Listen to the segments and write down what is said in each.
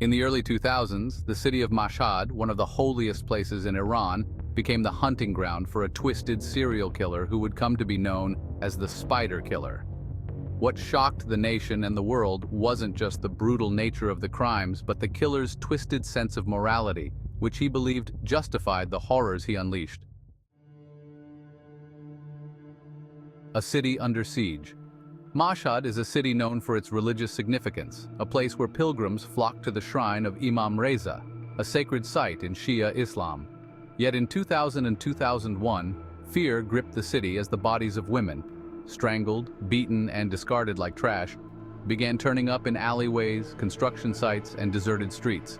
In the early 2000s, the city of Mashhad, one of the holiest places in Iran, became the hunting ground for a twisted serial killer who would come to be known as the Spider Killer. What shocked the nation and the world wasn't just the brutal nature of the crimes, but the killer's twisted sense of morality, which he believed justified the horrors he unleashed. A city under siege. Mashhad is a city known for its religious significance, a place where pilgrims flock to the shrine of Imam Reza, a sacred site in Shia Islam. Yet in 2000 and 2001, fear gripped the city as the bodies of women, strangled, beaten, and discarded like trash, began turning up in alleyways, construction sites, and deserted streets.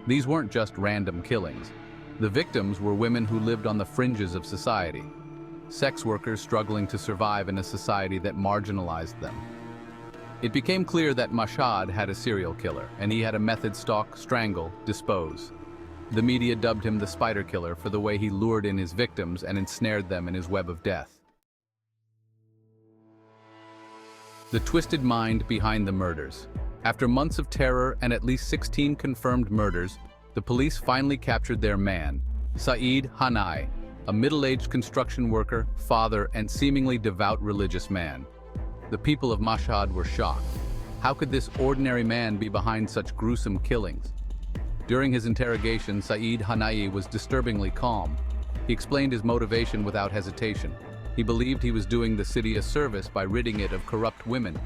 These weren't just random killings. The victims were women who lived on the fringes of society, sex workers struggling to survive in a society that marginalized them. It became clear that Mashhad had a serial killer, and he had a method: stalk, strangle, dispose. The media dubbed him the Spider Killer for the way he lured in his victims and ensnared them in his web of death. The twisted mind behind the murders. After months of terror and at least 16 confirmed murders, the police finally captured their man, Saeed Hanaei, a middle-aged construction worker, father, and seemingly devout religious man. The people of Mashhad were shocked. How could this ordinary man be behind such gruesome killings? During his interrogation, Saeed Hanaei was disturbingly calm. He explained his motivation without hesitation. He believed he was doing the city a service by ridding it of corrupt women.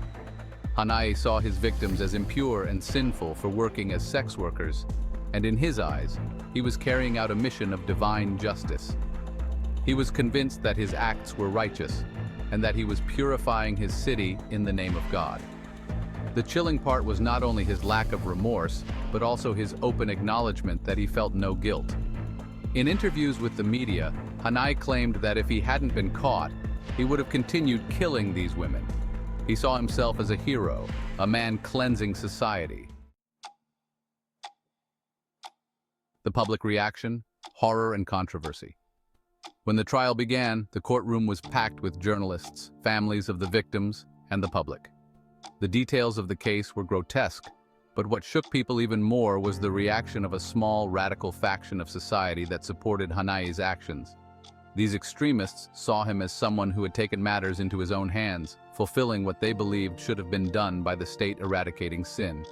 Hanaei saw his victims as impure and sinful for working as sex workers, and in his eyes, he was carrying out a mission of divine justice. He was convinced that his acts were righteous, and that he was purifying his city in the name of God. The chilling part was not only his lack of remorse, but also his open acknowledgement that he felt no guilt. In interviews with the media, Hanaei claimed that if he hadn't been caught, he would have continued killing these women. He saw himself as a hero, a man cleansing society. The public reaction, horror and controversy. When the trial began, the courtroom was packed with journalists, families of the victims, and the public. The details of the case were grotesque, but what shook people even more was the reaction of a small, radical faction of society that supported Hanaei's actions. These extremists saw him as someone who had taken matters into his own hands, fulfilling what they believed should have been done by the state eradicating sin.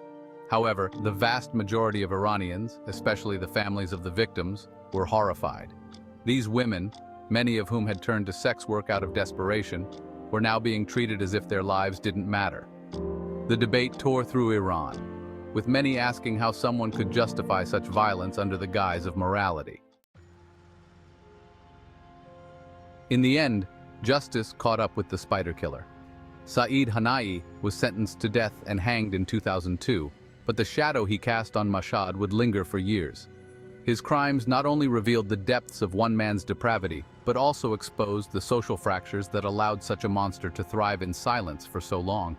However, the vast majority of Iranians, especially the families of the victims, were horrified. These women, many of whom had turned to sex work out of desperation, were now being treated as if their lives didn't matter. The debate tore through Iran, with many asking how someone could justify such violence under the guise of morality. In the end, justice caught up with the Spider Killer. Saeed Hanaei was sentenced to death and hanged in 2002, but the shadow he cast on Mashhad would linger for years. His crimes not only revealed the depths of one man's depravity, but also exposed the social fractures that allowed such a monster to thrive in silence for so long.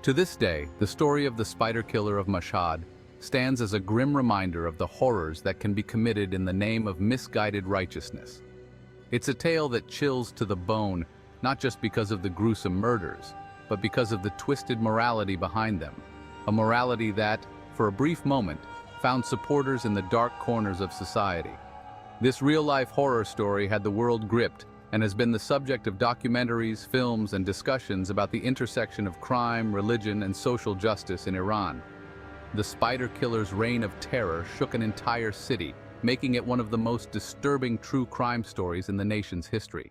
To this day, the story of the Spider Killer of Mashhad stands as a grim reminder of the horrors that can be committed in the name of misguided righteousness. It's a tale that chills to the bone, not just because of the gruesome murders, but because of the twisted morality behind them. A morality that, for a brief moment, found supporters in the dark corners of society. This real-life horror story had the world gripped and has been the subject of documentaries, films, and discussions about the intersection of crime, religion, and social justice in Iran. The Spider Killer's reign of terror shook an entire city, making it one of the most disturbing true crime stories in the nation's history.